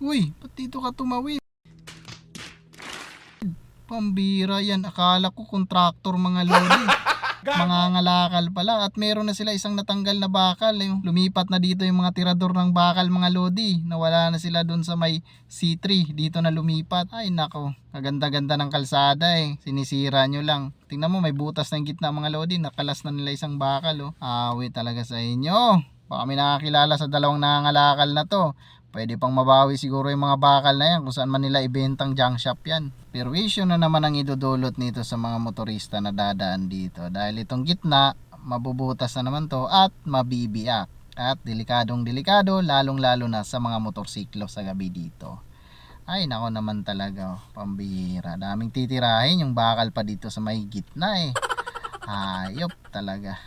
Uy, ba't dito ka tumawid? Pambira yan. Akala ko kontraktor mga lodi. Mga ngalakal pala. At meron na sila isang natanggal na bakal. Lumipat na dito yung mga tirador ng bakal mga lodi. Nawala na sila dun sa may C3. Dito na lumipat. Ay nako. Kaganda-ganda ng kalsada eh. Sinisira nyo lang. Tingnan mo may butas na yung gitna mga lodi. Nakalas na nila isang bakal oh. Awi talaga sa inyo. Baka may nakakilala sa dalawang nangangalakal na to. Pwede pang mabawi siguro yung mga bakal na yan kung saan man nila ibentang junk shop yan. Pero issue na naman ang idudulot nito sa mga motorista na dadaan dito. Dahil itong gitna, mabubutas na naman to at mabibiyak. At delikadong delikado, lalong lalo na sa mga motorsiklo sa gabi dito. Ay nako naman talaga, pambihira. Daming titirahin yung bakal pa dito sa may gitna eh. Hayop talaga.